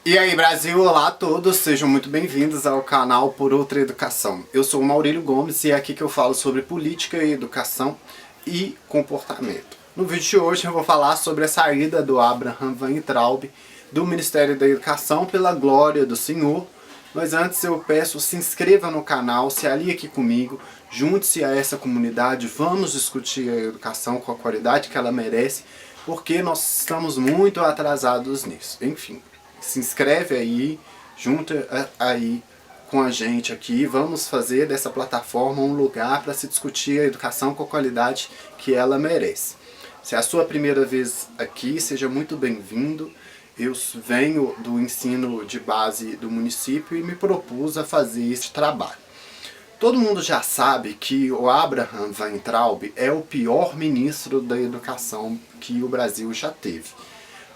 E aí Brasil, olá a todos, sejam muito bem-vindos ao canal Por Outra Educação. Eu sou o Maurílio Gomes e é aqui que eu falo sobre política e educação e comportamento. No vídeo de hoje eu vou falar sobre a saída do Abraham Weintraub do Ministério da Educação pela glória do Senhor. Mas antes eu peço, se inscreva no canal, se alie aqui comigo, junte-se a essa comunidade, vamos discutir a educação com a qualidade que ela merece, porque nós estamos muito atrasados nisso. Enfim. Se inscreve aí, junta aí com a gente aqui, vamos fazer dessa plataforma um lugar para se discutir a educação com a qualidade que ela merece. Se é a sua primeira vez aqui, seja muito bem-vindo. Eu venho do ensino de base do município e me propus a fazer esse trabalho. Todo mundo já sabe que o Abraham Weintraub é o pior ministro da educação que o Brasil já teve.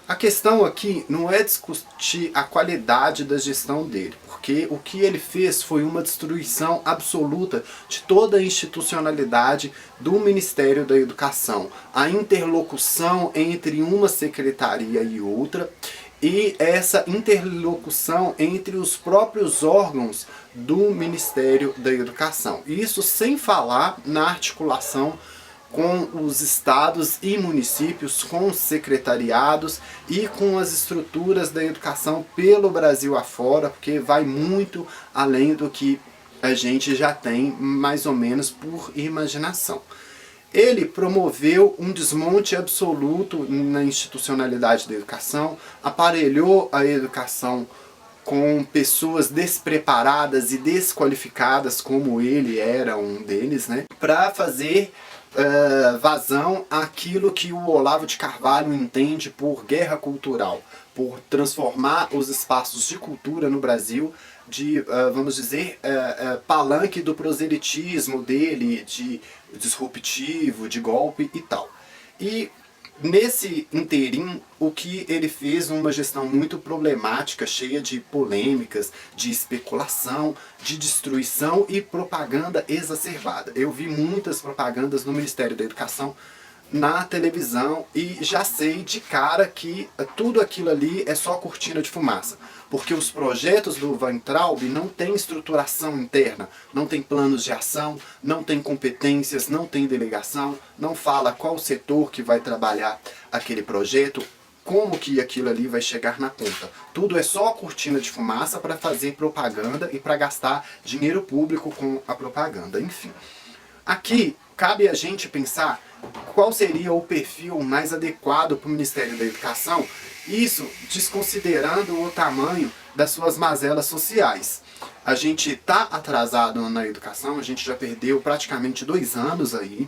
A questão aqui não é discutir a qualidade da gestão dele, porque o que ele fez foi uma destruição absoluta de toda a institucionalidade do Ministério da Educação. A interlocução entre uma secretaria e outra, e essa interlocução entre os próprios órgãos do Ministério da Educação. Isso sem falar na articulação com os estados e municípios, com os secretariados e com as estruturas da educação pelo Brasil afora, porque vai muito além do que a gente já tem, mais ou menos por imaginação. Ele promoveu um desmonte absoluto na institucionalidade da educação, aparelhou a educação com pessoas despreparadas e desqualificadas, como ele era um deles, né, para fazer vazão àquilo que o Olavo de Carvalho entende por guerra cultural, por transformar os espaços de cultura no Brasil de, vamos dizer, palanque do proselitismo dele, de disruptivo, de golpe e tal. E nesse interim, o que ele fez uma gestão muito problemática, cheia de polêmicas, de especulação, de destruição e propaganda exacerbada. Eu vi muitas propagandas no Ministério da Educação na televisão e já sei de cara que tudo aquilo ali é só cortina de fumaça. Porque os projetos do Weintraub não têm estruturação interna, não tem planos de ação, não tem competências, não tem delegação, não fala qual setor que vai trabalhar aquele projeto, como que aquilo ali vai chegar na conta. Tudo é só cortina de fumaça para fazer propaganda e para gastar dinheiro público com a propaganda, enfim. Aqui cabe a gente pensar qual seria o perfil mais adequado para o Ministério da Educação, isso desconsiderando o tamanho das suas mazelas sociais. A gente está atrasado na educação, a gente já perdeu praticamente 2 anos aí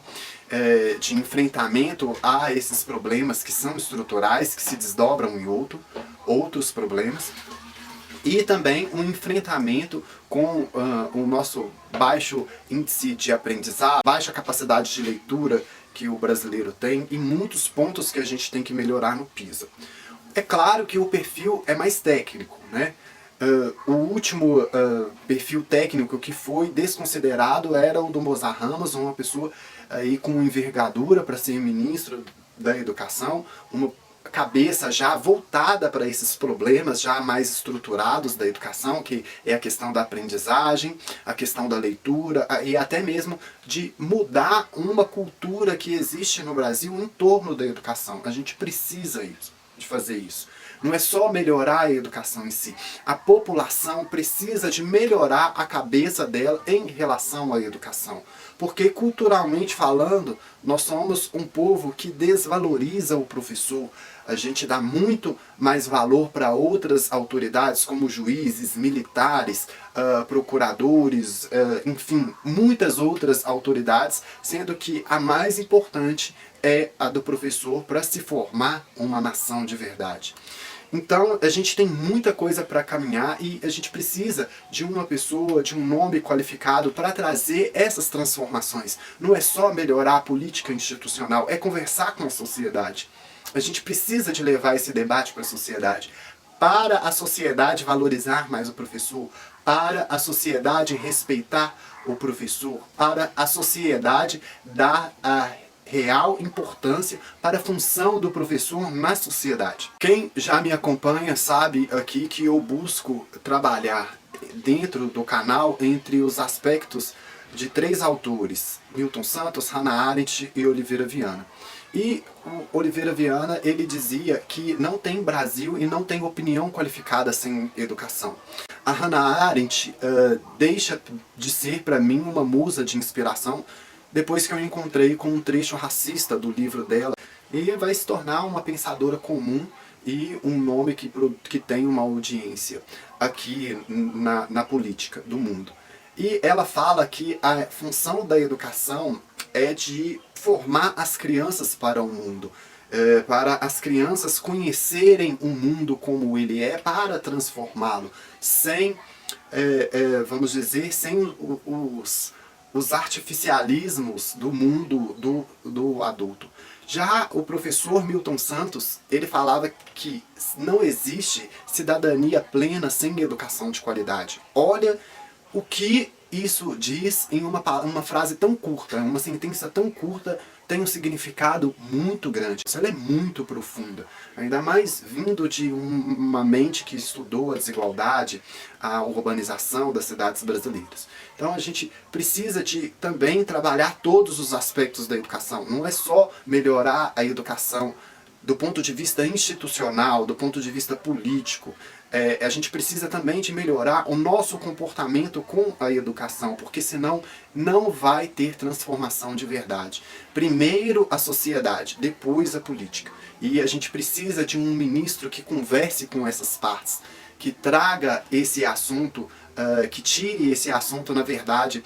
de enfrentamento a esses problemas que são estruturais, que se desdobram em outros problemas. E também um enfrentamento com o nosso baixo índice de aprendizado, baixa capacidade de leitura que o brasileiro tem e muitos pontos que a gente tem que melhorar no PISA. É claro que o perfil é mais técnico, né? O último perfil técnico que foi desconsiderado era o do Mozar Ramos, uma pessoa aí com envergadura para ser ministro da Educação, uma cabeça já voltada para esses problemas já mais estruturados da educação, que é a questão da aprendizagem, a questão da leitura e até mesmo de mudar uma cultura que existe no Brasil em torno da educação. A gente precisa de fazer isso. Não é só melhorar a educação em si. A população precisa de melhorar a cabeça dela em relação à educação. Porque culturalmente falando, nós somos um povo que desvaloriza o professor. A gente dá muito mais valor para outras autoridades, como juízes, militares, procuradores, enfim, muitas outras autoridades, sendo que a mais importante é a do professor para se formar uma nação de verdade. Então a gente tem muita coisa para caminhar e a gente precisa de uma pessoa, de um nome qualificado para trazer essas transformações. Não é só melhorar a política institucional, é conversar com a sociedade. A gente precisa de levar esse debate para a sociedade valorizar mais o professor, para a sociedade respeitar o professor, para a sociedade dar a real importância para a função do professor na sociedade. Quem já me acompanha sabe aqui que eu busco trabalhar dentro do canal entre os aspectos de 3 autores, Milton Santos, Hannah Arendt e Oliveira Viana. E o Oliveira Viana, ele dizia que não tem Brasil e não tem opinião qualificada sem educação. A Hannah Arendt deixa de ser para mim uma musa de inspiração depois que eu encontrei com um trecho racista do livro dela, e vai se tornar uma pensadora comum e um nome que tem uma audiência aqui na política do mundo. E ela fala que a função da educação é de formar as crianças para o mundo, para as crianças conhecerem o mundo como ele é, para transformá-lo, sem, vamos dizer, sem os artificialismos do mundo do adulto. Já o professor Milton Santos, ele falava que não existe cidadania plena sem educação de qualidade. Olha o que isso diz em uma frase tão curta, uma sentença tão curta, tem um significado muito grande. Ela é muito profunda, ainda mais vindo de uma mente que estudou a desigualdade, a urbanização das cidades brasileiras. Então a gente precisa de também trabalhar todos os aspectos da educação. Não é só melhorar a educação do ponto de vista institucional, do ponto de vista político. A gente precisa também de melhorar o nosso comportamento com a educação, porque senão não vai ter transformação de verdade. Primeiro a sociedade, depois a política. E a gente precisa de um ministro que converse com essas partes, que traga esse assunto, que tire esse assunto, na verdade,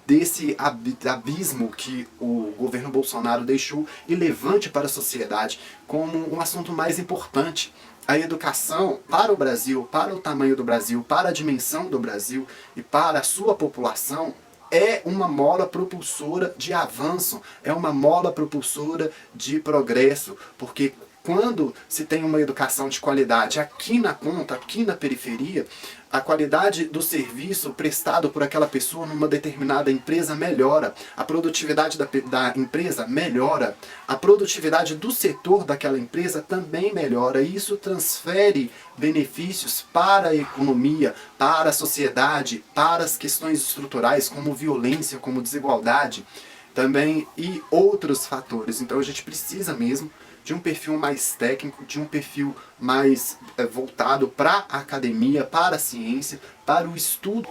desse abismo que o governo Bolsonaro deixou e levante para a sociedade como um assunto mais importante. A educação para o Brasil, para o tamanho do Brasil, para a dimensão do Brasil e para a sua população é uma mola propulsora de avanço, é uma mola propulsora de progresso, porque quando se tem uma educação de qualidade aqui na ponta, aqui na periferia, a qualidade do serviço prestado por aquela pessoa numa determinada empresa melhora, a produtividade da empresa melhora, a produtividade do setor daquela empresa também melhora, e isso transfere benefícios para a economia, para a sociedade, para as questões estruturais como violência, como desigualdade também e outros fatores. Então a gente precisa mesmo de um perfil mais técnico, de um perfil mais voltado para a academia, para a ciência, para o estudo.